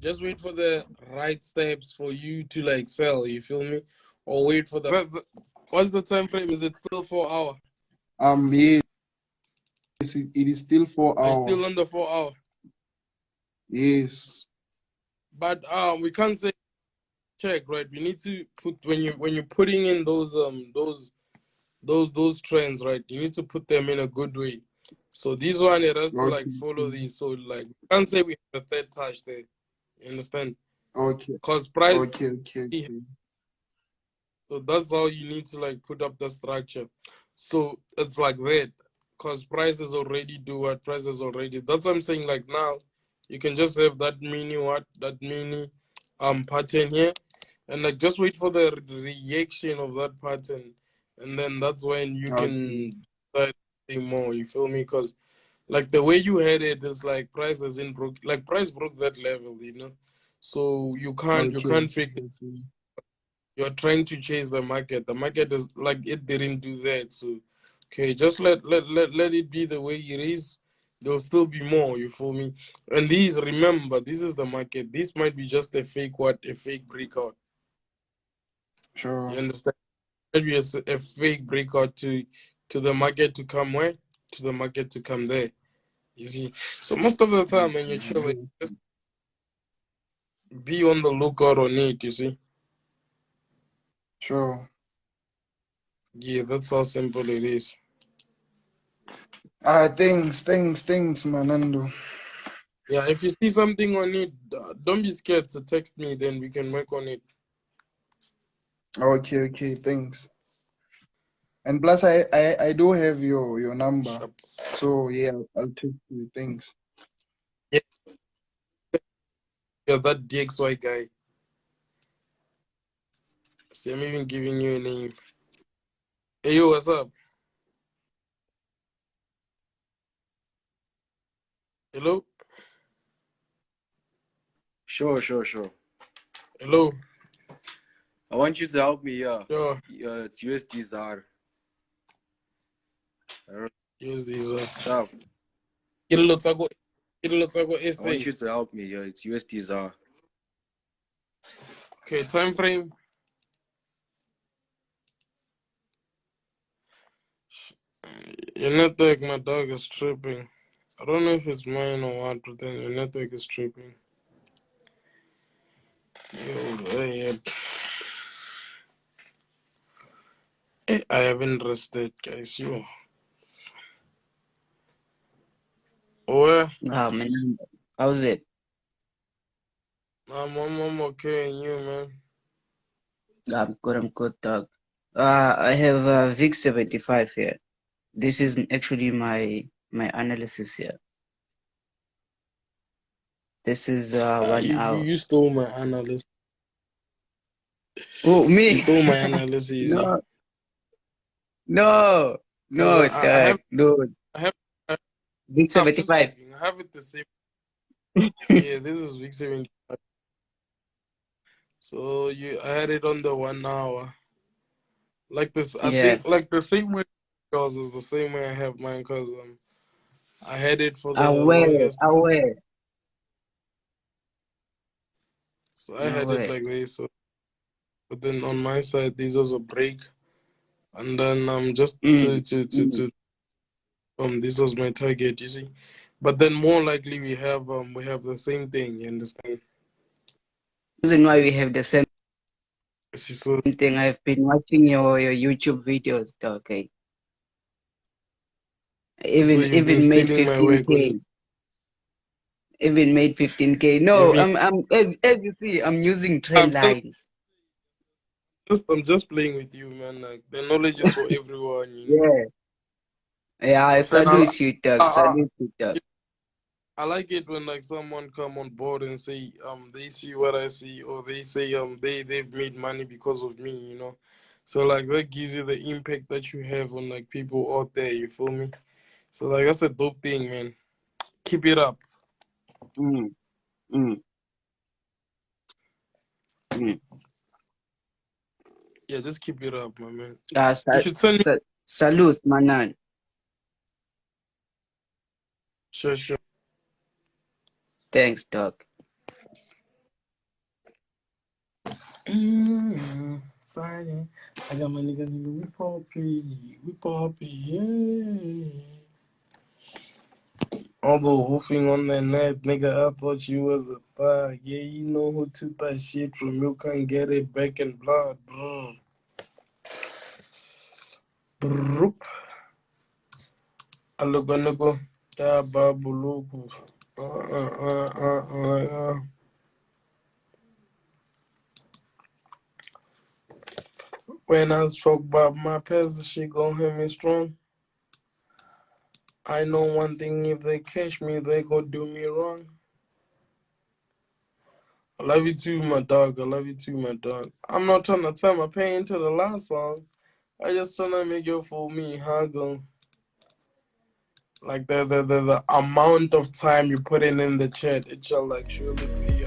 Just wait for the right steps for you to like sell. You feel me? Or wait for what's the time frame? Is it still 4 hour? Yes, it is still 4 Are you hour. still on the 4 hour? Yes. But we can't say check, right? We need to put when you're putting in those trends, right? You need to put them in a good way. So this one it has to like Okay. follow these. So like we can't say we have a third touch there. You understand? Okay. Cause price. Okay. Okay. Okay. So that's how you need to like put up the structure. So it's like that. Cause prices already do what prices already. That's what I'm saying. Like now, you can just have that mini pattern here, and like just wait for the reaction of that pattern, and then that's when you Okay. can start seeing more. You feel me? Cause like the way you had it is like price hasn't broke. Like price broke that level, you know. So Okay. you can't fake you're trying to chase the market. The market is like it didn't do that. So okay, just let it be the way it is. There'll still be more, you feel me? And these remember, this is the market. This might be just a fake a fake breakout. Sure. You understand? Maybe it's a fake breakout to the market to come where? To the market to come there. You see? So most of the time when you're chilling, just be on the lookout on it, you see? Sure. Yeah, that's how simple it is. Thanks, Manando. Yeah, if you see something on it, don't be scared to text me, then we can work on it. Okay, thanks. And plus, I do have your number, Sharp. so yeah, I'll text you. Thanks. Yeah, yeah, that DXY guy. See, I'm even giving you a name. Hey, yo, what's up? Hello? Sure. Hello? I want you to help me. Sure. It's USD ZAR. Use these. Sharp. It'll I want essay. you to help me. It's USD ZAR. Okay, time frame. Your network, my dog, is tripping. I don't know if it's mine or what, but then your network is tripping. Yo, I haven't rested, guys. Yo. Where? Oh man, how's it? I'm okay, and you, man? I'm good, dog. I have VIX 75 here. This is actually my analysis here. This is 1 hour. You stole my analysis. Oh, You me? stole my analysis, you see. No, no, Because no, dog, no. I have, I, VIX I'm just 75. joking. I have it the same. Yeah, this is week 75. So I had it on the 1 hour. Like this, I Yeah, think like the same way yours is the same way I have mine. Because I had it for the aware, longest. aware, So I had it aware. like this. So, but then on my side, this was a break, and then just Mm, mm. this was my target. You see, but then more likely we have the same thing. You understand? Reason why we have the same See, so thing. I've been watching your YouTube videos, dog. Okay, so even you've been even made stealing my work on 15K. Even made 15K. No, even I'm as you see, I'm using I'm trend just, lines. I'm just playing with you, man. Like the knowledge is for everyone, you know. Yeah. Yeah, I But then salute you, dog. Salute you, dog. I like it when like someone come on board and say they see what I see, or they say they've made money because of me, you know. So like that gives you the impact that you have on like people out there. You feel me? So like that's a dope thing, man. Keep it up. Mm, mm, mm. Yeah, just keep it up, my man. You Sa should send me. salute, Manan. Sure. Thanks, dog. Signing. I got my nigga, we poppy, yeah. Although hoofing on that net, nigga, I thought you was a thug. Yeah, you know who took that shit from you, can't get it back in blood. Brr. Brrroop. Alugo, ya babulugu. When I spoke about my past, she gon' hit me strong. I know one thing, if they catch me, they go do me wrong. I love you too, my dog. I love you too, my dog. I'm not trying to turn my pain to the last song. I just trying to make you for me, huh, go? Like the amount of time you put in the chat, it shall like surely pay